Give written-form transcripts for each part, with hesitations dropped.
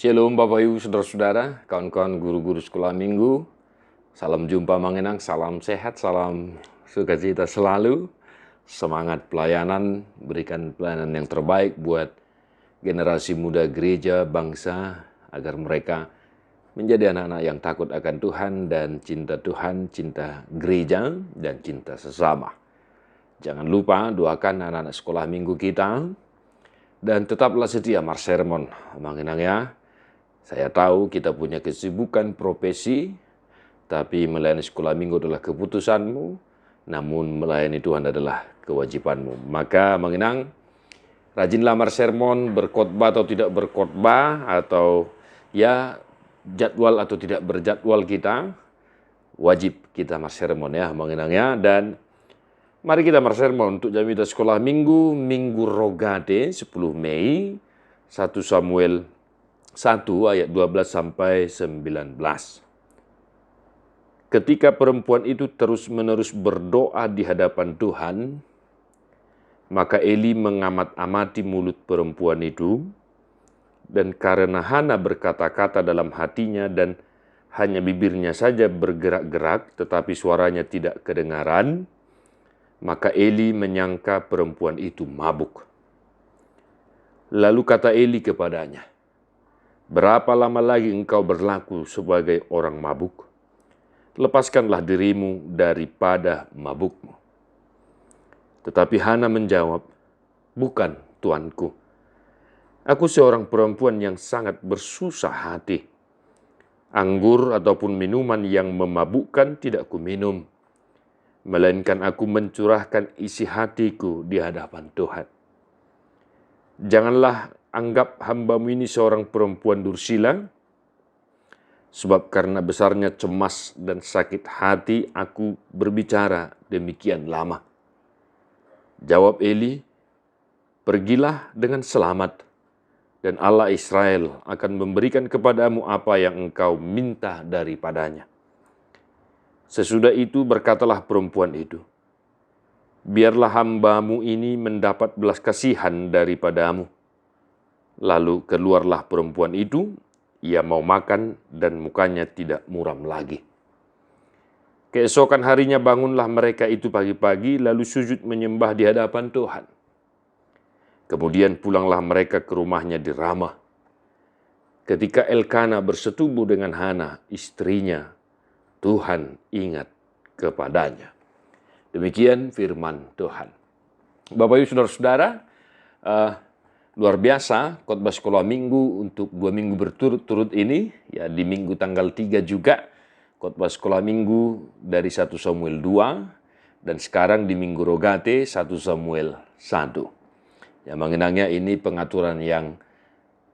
Shalom Bapak Ibu Saudara-saudara, kawan-kawan guru-guru sekolah minggu. Salam jumpa mengenang, salam sehat, salam sukacita selalu. Semangat pelayanan, berikan pelayanan yang terbaik buat generasi muda gereja, bangsa, agar mereka menjadi anak-anak yang takut akan Tuhan, cinta gereja, dan cinta sesama. Jangan lupa doakan anak-anak sekolah minggu kita, dan tetaplah setia Mars Sermon, mengenang ya. Saya tahu kita punya kesibukan profesi, tapi melayani sekolah minggu adalah keputusanmu, namun melayani Tuhan adalah kewajibanmu. Maka mengenang, rajinlah Mars Sermon, berkhotbah atau tidak berkhotbah, atau ya jadwal atau tidak berjadwal kita, wajib kita Mars Sermon ya, mengenangnya. Dan mari kita Mars Sermon untuk jam sekolah minggu, Minggu Rogate 10 Mei, 1 Samuel 1 ayat 12 sampai 19. Ketika perempuan itu terus-menerus berdoa di hadapan Tuhan, maka Eli mengamat-amati mulut perempuan itu, dan karena Hana berkata-kata dalam hatinya dan hanya bibirnya saja bergerak-gerak tetapi suaranya tidak kedengaran, maka Eli menyangka perempuan itu mabuk. Lalu kata Eli kepadanya, "Berapa lama lagi engkau berlaku sebagai orang mabuk? Lepaskanlah dirimu daripada mabukmu." Tetapi Hana menjawab, "Bukan, Tuanku. Aku seorang perempuan yang sangat bersusah hati. Anggur ataupun minuman yang memabukkan tidak kuminum, melainkan aku mencurahkan isi hatiku di hadapan Tuhan. Janganlah anggap hambamu ini seorang perempuan dursila, sebab karena besarnya cemas dan sakit hati aku berbicara demikian lama." Jawab Eli, "Pergilah dengan selamat, dan Allah Israel akan memberikan kepadamu apa yang engkau minta daripadanya." Sesudah itu berkatalah perempuan itu, "Biarlah hambamu ini mendapat belas kasihan daripadamu." Lalu keluarlah perempuan itu, ia mau makan dan mukanya tidak muram lagi. Keesokan harinya bangunlah mereka itu pagi-pagi, lalu sujud menyembah di hadapan Tuhan. Kemudian pulanglah mereka ke rumahnya di Ramah. Ketika Elkana bersetubuh dengan Hana, istrinya, Tuhan ingat kepadanya. Demikian firman Tuhan. Bapak Ibu Saudara-saudara, luar biasa khotbah sekolah minggu untuk 2 minggu berturut-turut ini, ya di minggu tanggal 3 juga khotbah sekolah minggu dari 1 Samuel 2, dan sekarang di Minggu Rogate 1 Samuel 1. Ya, mengenangnya ini pengaturan yang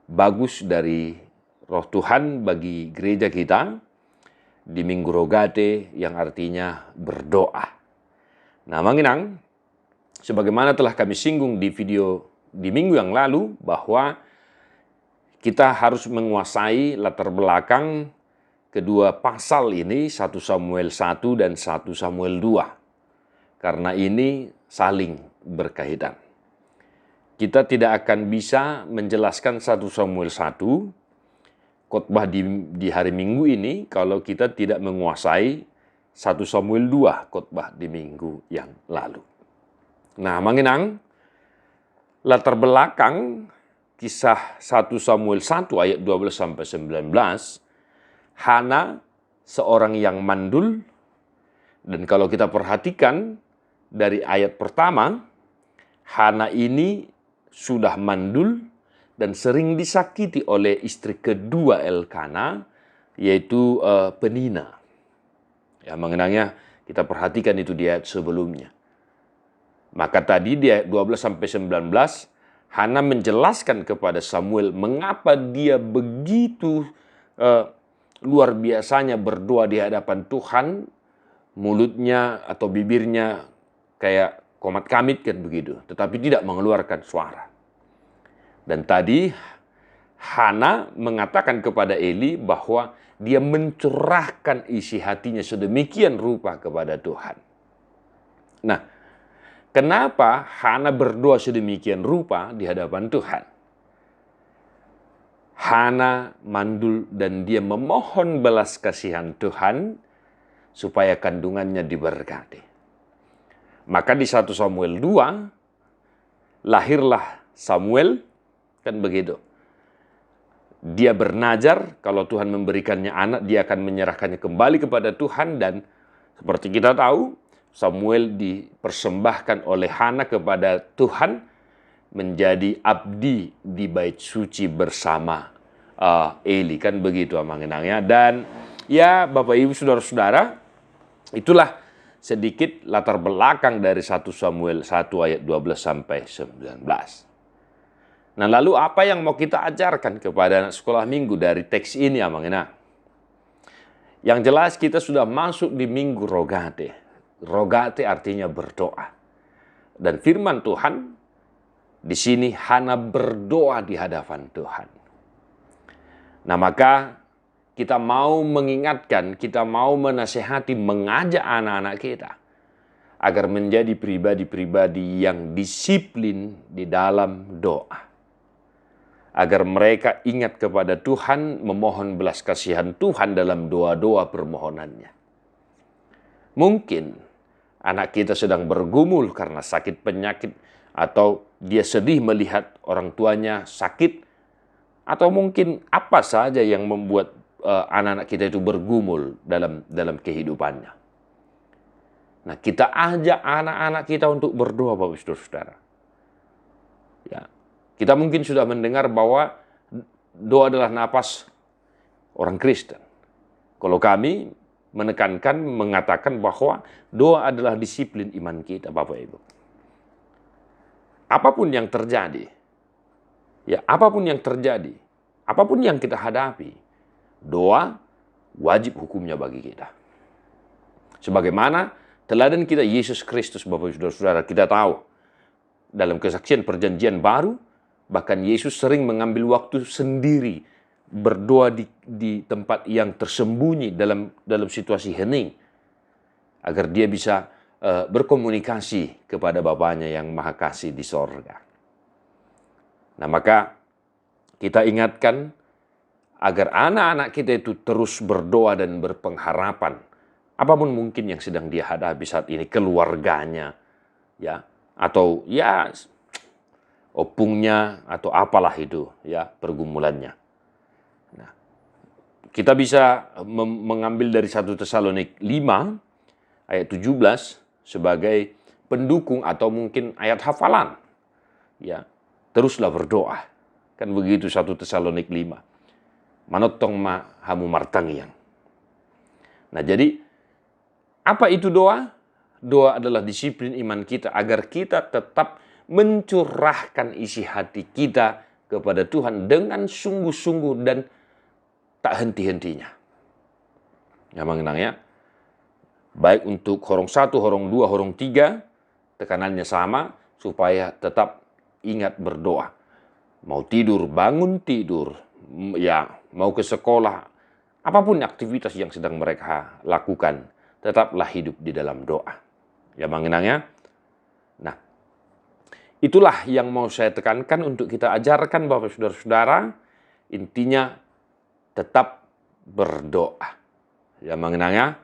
bagus dari Roh Tuhan bagi gereja kita di Minggu Rogate, yang artinya berdoa. Nah, mengenang, sebagaimana telah kami singgung di video di minggu yang lalu, bahwa kita harus menguasai latar belakang kedua pasal ini, 1 Samuel 1 dan 1 Samuel 2. Karena ini saling berkaitan. Kita tidak akan bisa menjelaskan 1 Samuel 1, khotbah di hari Minggu ini, kalau kita tidak menguasai 1 Samuel 2, khotbah di minggu yang lalu. Nah, mengenang latar belakang kisah 1 Samuel 1 ayat 12 sampai 19, Hana seorang yang mandul, dan kalau kita perhatikan dari ayat pertama, Hana ini sudah mandul dan sering disakiti oleh istri kedua Elkana, yaitu Penina. Ya, mengenangnya kita perhatikan itu di ayat sebelumnya. Maka tadi di ayat 12 sampai 19, Hana menjelaskan kepada Samuel mengapa dia begitu luar biasanya berdoa di hadapan Tuhan, mulutnya atau bibirnya kayak komat kamit kan begitu, tetapi tidak mengeluarkan suara. Dan tadi Hana mengatakan kepada Eli bahwa dia mencurahkan isi hatinya sedemikian rupa kepada Tuhan. Nah, kenapa Hana berdoa sedemikian rupa di hadapan Tuhan? Hana mandul dan dia memohon belas kasihan Tuhan supaya kandungannya diberkati. Maka di 1 Samuel 2 lahirlah Samuel, kan begitu. Dia bernazar kalau Tuhan memberikannya anak, dia akan menyerahkannya kembali kepada Tuhan. Dan seperti kita tahu, Samuel dipersembahkan oleh Hana kepada Tuhan menjadi abdi di bait suci bersama Eli, kan begitu amangenangnya. Dan ya Bapak Ibu Saudara-saudara, itulah sedikit latar belakang dari 1 Samuel 1 ayat 12 sampai 19. Nah, lalu apa yang mau kita ajarkan kepada anak sekolah minggu dari teks ini amangenang? Yang jelas kita sudah masuk di minggu Rogate. Rogate artinya berdoa. Dan firman Tuhan di sini Hana berdoa di hadapan Tuhan. Nah, maka kita mau mengingatkan, kita mau menasehati, mengajak anak-anak kita agar menjadi pribadi-pribadi yang disiplin di dalam doa. Agar mereka ingat kepada Tuhan, memohon belas kasihan Tuhan dalam doa-doa permohonannya. Mungkin anak kita sedang bergumul karena sakit penyakit, atau dia sedih melihat orang tuanya sakit, atau mungkin apa saja yang membuat anak-anak kita itu bergumul dalam kehidupannya. Nah, kita ajak anak-anak kita untuk berdoa, Bapak Ibu Saudara. Ya, kita mungkin sudah mendengar bahwa doa adalah napas orang Kristen. Kalau kami menekankan, mengatakan bahwa doa adalah disiplin iman kita, Bapak Ibu. Apapun yang terjadi, apapun yang kita hadapi, doa wajib hukumnya bagi kita. Sebagaimana teladan kita Yesus Kristus, Bapak Ibu Saudara, kita tahu dalam kesaksian perjanjian baru, bahkan Yesus sering mengambil waktu sendiri berdoa di tempat yang tersembunyi dalam situasi hening, agar dia bisa berkomunikasi kepada Bapaknya yang Maha Kasih di sorga. Nah, maka kita ingatkan agar anak-anak kita itu terus berdoa dan berpengharapan. Apapun mungkin yang sedang dia hadapi saat ini, keluarganya, atau opungnya, atau apalah itu, pergumulannya. Nah, kita bisa mengambil dari 1 Tesalonik 5 ayat 17 sebagai pendukung atau mungkin ayat hafalan. Teruslah berdoa. Kan begitu 1 Tesalonik 5. Manotong ma hamu martangian. Nah, jadi apa itu doa? Doa adalah disiplin iman kita agar kita tetap mencurahkan isi hati kita kepada Tuhan dengan sungguh-sungguh dan tak henti-hentinya. Ya, mengenangnya. Baik untuk horong 1, horong 2, horong 3, tekanannya sama, supaya tetap ingat berdoa. Mau tidur, bangun tidur, mau ke sekolah, apapun aktivitas yang sedang mereka lakukan, tetaplah hidup di dalam doa. Ya, mengenangnya. Nah, itulah yang mau saya tekankan untuk kita ajarkan, Bapak Saudara-saudara, intinya tetap berdoa. Ya, mengenangnya.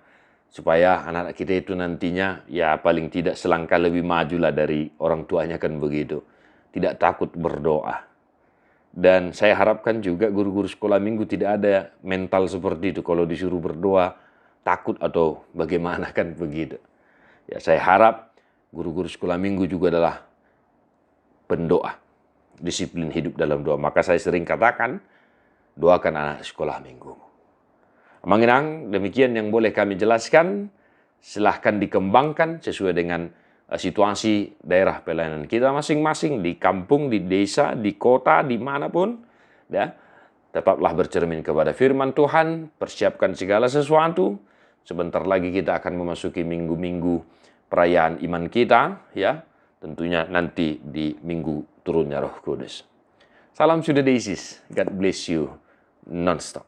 Supaya anak-anak kita itu nantinya paling tidak selangkah lebih maju lah dari orang tuanya, kan begitu. Tidak takut berdoa. Dan saya harapkan juga guru-guru sekolah minggu tidak ada mental seperti itu. Kalau disuruh berdoa takut atau bagaimana, kan begitu. Ya, saya harap guru-guru sekolah minggu juga adalah pendoa. Disiplin hidup dalam doa. Maka saya sering katakan, doakan anak sekolah minggu. Mengenang, demikian yang boleh kami jelaskan. Silahkan dikembangkan sesuai dengan situasi daerah pelayanan kita masing-masing, di kampung, di desa, di kota, dimanapun. Tetaplah bercermin kepada firman Tuhan, persiapkan segala sesuatu. Sebentar lagi kita akan memasuki minggu-minggu perayaan iman kita, tentunya nanti di minggu turunnya Roh Kudus. Salam Suda Deisis, God bless you non-stop.